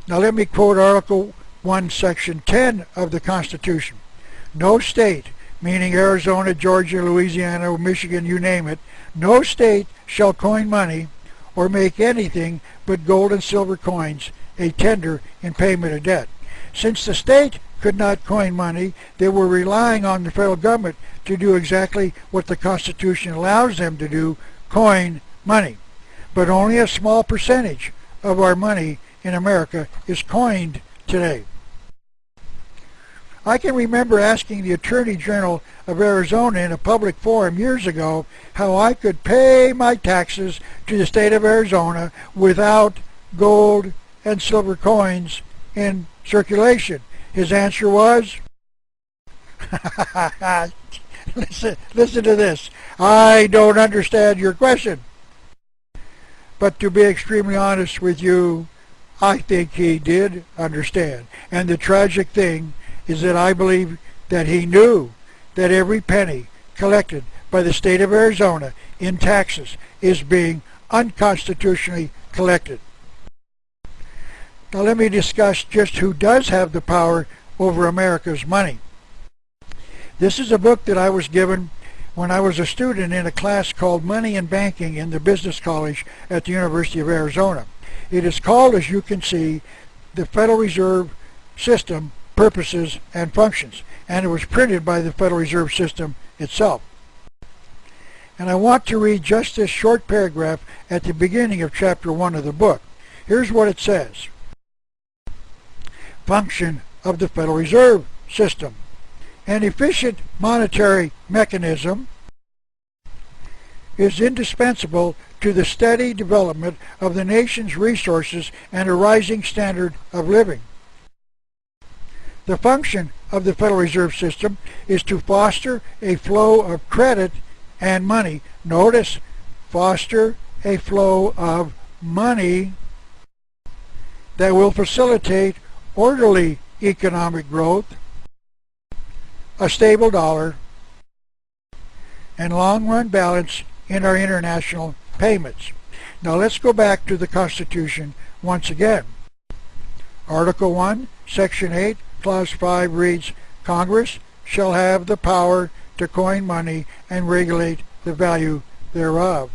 Now let me quote Article 1, Section 10 of the Constitution. No state, meaning Arizona, Georgia, Louisiana, Michigan, you name it, no state shall coin money or make anything but gold and silver coins a tender in payment of debt. Since the state could not coin money, they were relying on the federal government to do exactly what the Constitution allows them to do, coin money. But only a small percentage of our money in America is coined today. I can remember asking the Attorney General of Arizona in a public forum years ago how I could pay my taxes to the state of Arizona without gold and silver coins in circulation. His answer was, listen to this, I don't understand your question. But to be extremely honest with you, I think he did understand. And the tragic thing is that I believe that he knew that every penny collected by the state of Arizona in taxes is being unconstitutionally collected. Now let me discuss just who does have the power over America's money. This is a book that I was given when I was a student in a class called Money and Banking in the Business College at the University of Arizona. It is called, as you can see, the Federal Reserve System, Purposes and Functions, and it was printed by the Federal Reserve System itself. And I want to read just this short paragraph at the beginning of chapter 1 of the book. Here's what it says. Function of the Federal Reserve System. An efficient monetary mechanism is indispensable to the steady development of the nation's resources and a rising standard of living. The function of the Federal Reserve System is to foster a flow of credit and money. Notice, foster a flow of money that will facilitate orderly economic growth, a stable dollar, and long-run balance in our international payments. Now let's go back to the Constitution once again. Article 1, Section 8, Clause 5 reads, Congress shall have the power to coin money and regulate the value thereof.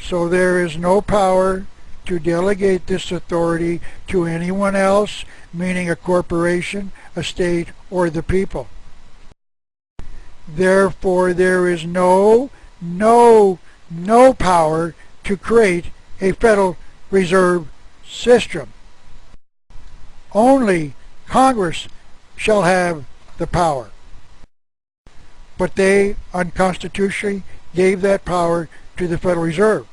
So there is no power to delegate this authority to anyone else, meaning a corporation, a state, or the people. Therefore, there is no power to create a Federal Reserve System. Only Congress shall have the power. But they unconstitutionally gave that power to the Federal Reserve.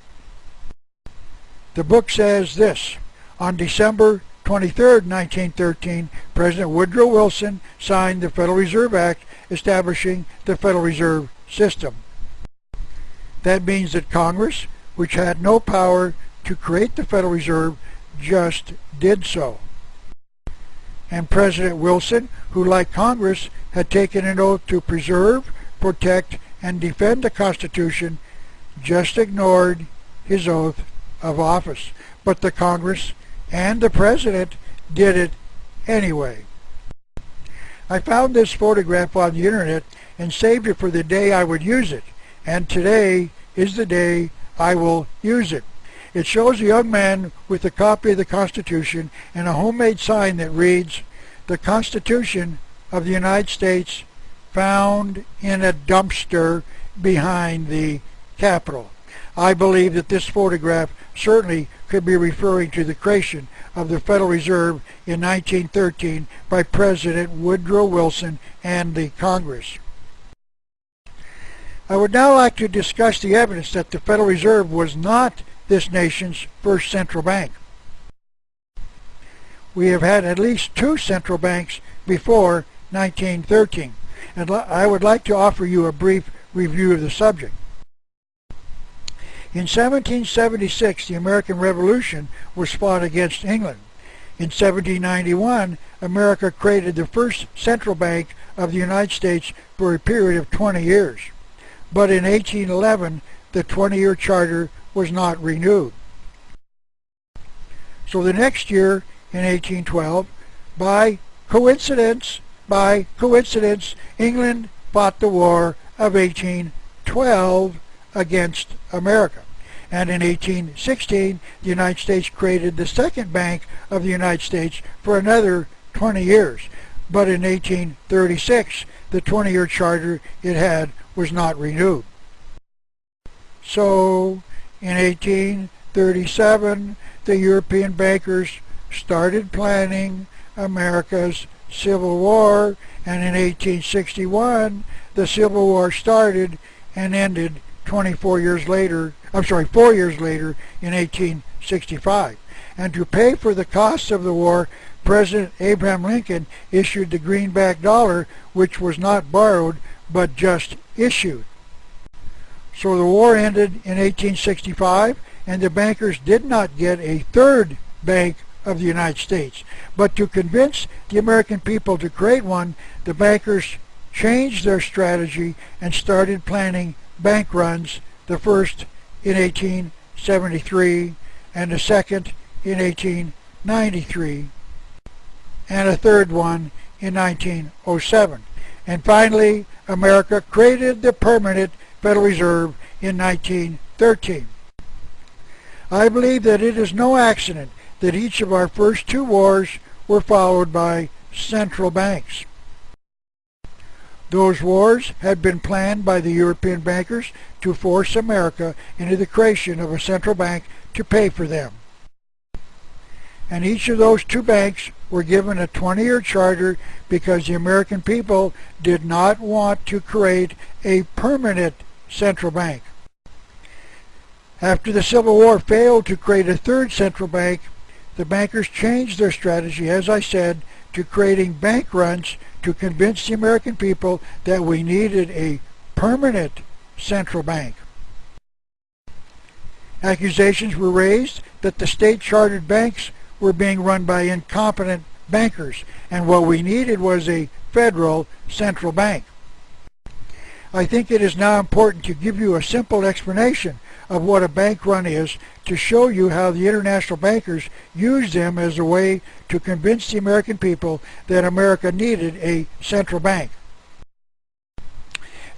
The book says this: on December 23, 1913, President Woodrow Wilson signed the Federal Reserve Act establishing the Federal Reserve System. That means that Congress, which had no power to create the Federal Reserve, just did so. And President Wilson, who like Congress had taken an oath to preserve, protect, and defend the Constitution, just ignored his oath of office. But the Congress and the President did it anyway. I found this photograph on the internet and saved it for the day I would use it, and today is the day I will use it. It shows a young man with a copy of the Constitution and a homemade sign that reads, "The Constitution of the United States found in a dumpster behind the Capitol." I believe that this photograph certainly could be referring to the creation of the Federal Reserve in 1913 by President Woodrow Wilson and the Congress. I would now like to discuss the evidence that the Federal Reserve was not this nation's first central bank. We have had at least two central banks before 1913, and I would like to offer you a brief review of the subject. In 1776, the American Revolution was fought against England. In 1791, America created the first central bank of the United States for a period of 20 years. But in 1811, the 20-year charter was not renewed. So the next year, in 1812, by coincidence, England fought the War of 1812 against America. And in 1816, the United States created the Second Bank of the United States for another 20 years. But in 1836, the 20-year charter it had was not renewed. So in 1837, the European bankers started planning America's Civil War, and in 1861, the Civil War started and ended 4 years later in 1865. And to pay for the costs of the war, President Abraham Lincoln issued the greenback dollar, which was not borrowed but just issued. So the war ended in 1865, and the bankers did not get a third Bank of the United States. But to convince the American people to create one, the bankers changed their strategy and started planning bank runs, the first in 1873 and the second in 1893 and a third one in 1907. And finally, America created the permanent Federal Reserve in 1913. I believe that it is no accident that each of our first two wars were followed by central banks. Those wars had been planned by the European bankers to force America into the creation of a central bank to pay for them. And each of those two banks were given a 20-year charter because the American people did not want to create a permanent central bank. After the Civil War failed to create a third central bank, the bankers changed their strategy, as I said, to creating bank runs to convince the American people that we needed a permanent central bank. Accusations were raised that the state-chartered banks were being run by incompetent bankers, and what we needed was a federal central bank. I think it is now important to give you a simple explanation of what a bank run is to show you how the international bankers used them as a way to convince the American people that America needed a central bank.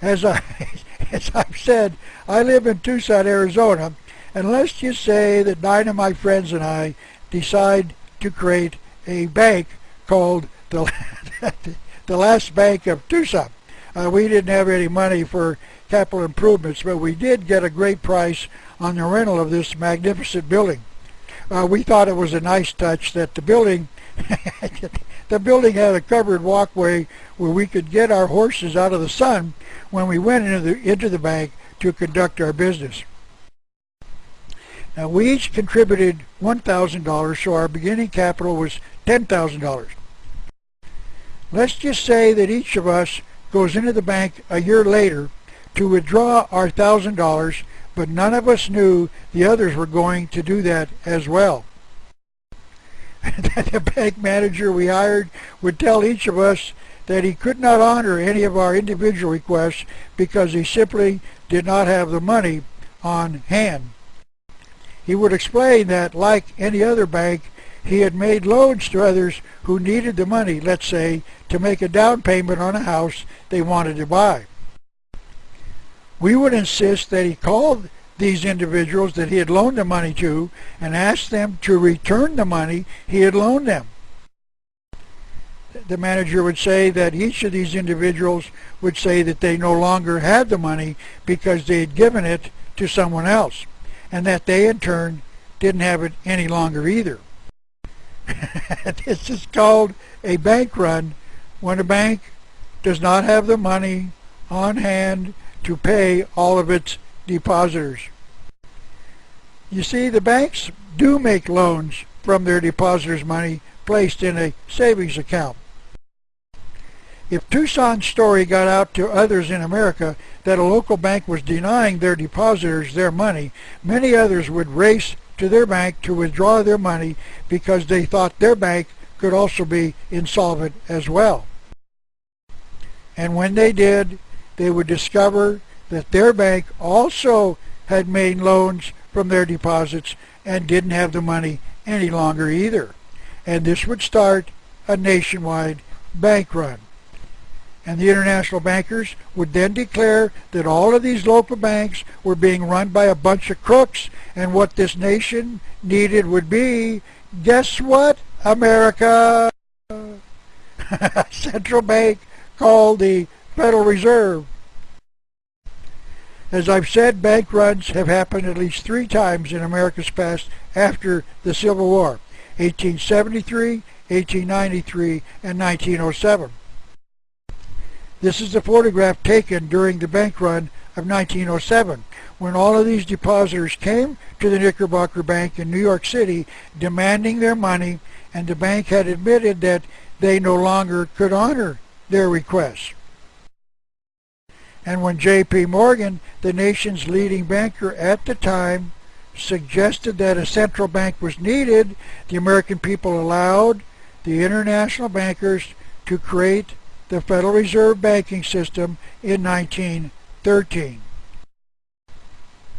As I've said, I live in Tucson, Arizona, and let's just say that 9 of my friends and I decide to create a bank called the Last Bank of Tucson. We didn't have any money for capital improvements, but we did get a great price on the rental of this magnificent building. We thought it was a nice touch that the building had a covered walkway where we could get our horses out of the sun when we went into the bank to conduct our business. Now, we each contributed $1,000, so our beginning capital was $10,000. Let's just say that each of us goes into the bank a year later to withdraw our $1,000, but none of us knew the others were going to do that as well. The bank manager we hired would tell each of us that he could not honor any of our individual requests because he simply did not have the money on hand. He would explain that, like any other bank, he had made loans to others who needed the money, let's say, to make a down payment on a house they wanted to buy. We would insist that he called these individuals that he had loaned the money to and asked them to return the money he had loaned them. The manager would say that each of these individuals would say that they no longer had the money because they had given it to someone else, and that they in turn didn't have it any longer either. This is called a bank run when a bank does not have the money on hand to pay all of its depositors. You see, the banks do make loans from their depositors' money placed in a savings account. If Tucson's story got out to others in America that a local bank was denying their depositors their money, many others would race to their bank to withdraw their money because they thought their bank could also be insolvent as well. And when they did, they would discover that their bank also had made loans from their deposits and didn't have the money any longer either. And this would start a nationwide bank run. And the international bankers would then declare that all of these local banks were being run by a bunch of crooks, and what this nation needed would be, guess what, America? A central bank called the Federal Reserve. As I've said, bank runs have happened at least 3 times in America's past after the Civil War: 1873, 1893, and 1907. This is a photograph taken during the bank run of 1907, when all of these depositors came to the Knickerbocker Bank in New York City demanding their money, and the bank had admitted that they no longer could honor their requests. And when J.P. Morgan, the nation's leading banker at the time, suggested that a central bank was needed, the American people allowed the international bankers to create the Federal Reserve banking system in 1913.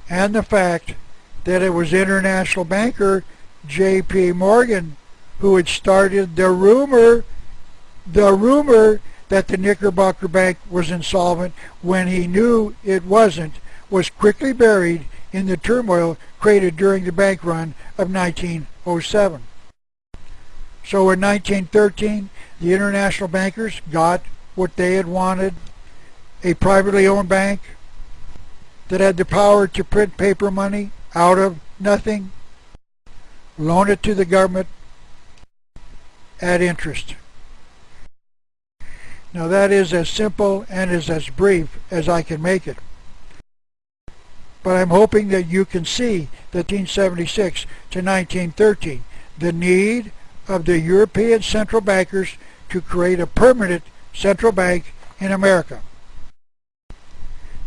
And the fact that it was international banker J.P. Morgan who had started the rumor that the Knickerbocker Bank was insolvent when he knew it wasn't, was quickly buried in the turmoil created during the bank run of 1907. So in 1913, the international bankers got what they had wanted: a privately owned bank that had the power to print paper money out of nothing, loan it to the government at interest. Now that is as simple and is as brief as I can make it. But I'm hoping that you can see that 1976 to 1913, the need of the European central bankers to create a permanent central bank in America.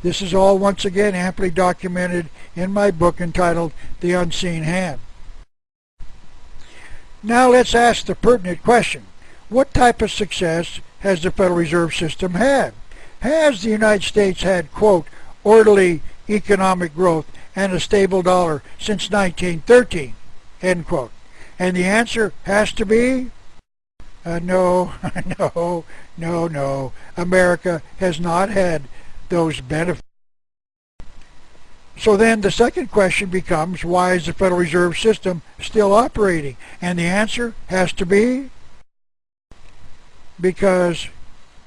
This is all once again amply documented in my book entitled The Unseen Hand. Now let's ask the pertinent question: what type of success has the Federal Reserve System had? Has the United States had, quote, orderly economic growth and a stable dollar since 1913, end quote? And the answer has to be no. America has not had those benefits. So then the second question becomes, why is the Federal Reserve System still operating? And the answer has to be because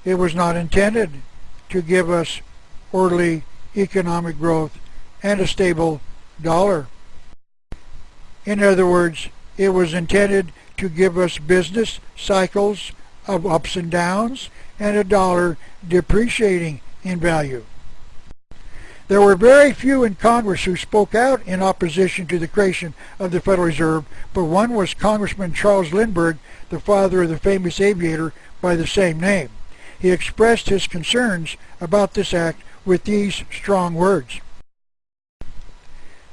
it was not intended to give us orderly economic growth and a stable dollar. In other words, it was intended to give us business cycles of ups and downs and a dollar depreciating in value. There were very few in Congress who spoke out in opposition to the creation of the Federal Reserve, but one was Congressman Charles Lindbergh, the father of the famous aviator by the same name. He expressed his concerns about this act with these strong words: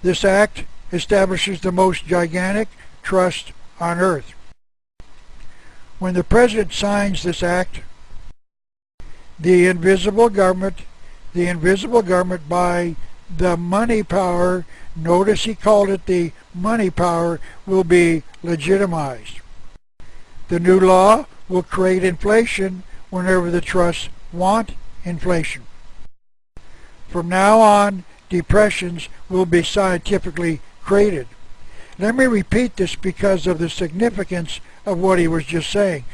"This act establishes the most gigantic trust on earth. When the President signs this act, the invisible government by the money power," notice he called it the money power, "will be legitimized. The new law will create inflation whenever the trusts want inflation. From now on, depressions will be scientifically created." Let me repeat this because of the significance of what he was just saying.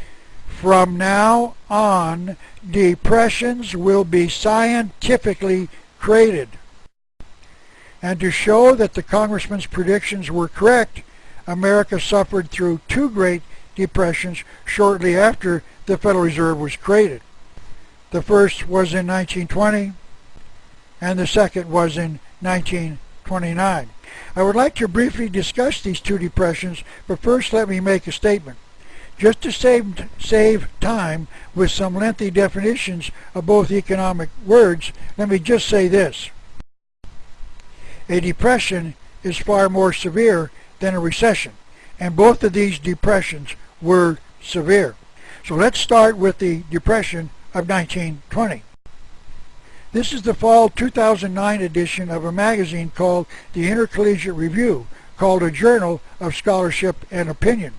From now on, depressions will be scientifically created. And to show that the congressman's predictions were correct, America suffered through 2 great depressions shortly after the Federal Reserve was created. The first was in 1920, and the second was in 1929. I would like to briefly discuss these 2 depressions, but first let me make a statement. Just to save time with some lengthy definitions of both economic words, let me just say this. A depression is far more severe than a recession, and both of these depressions were severe. So let's start with the depression of 1920. This is the fall 2009 edition of a magazine called the Intercollegiate Review, called a journal of scholarship and opinion.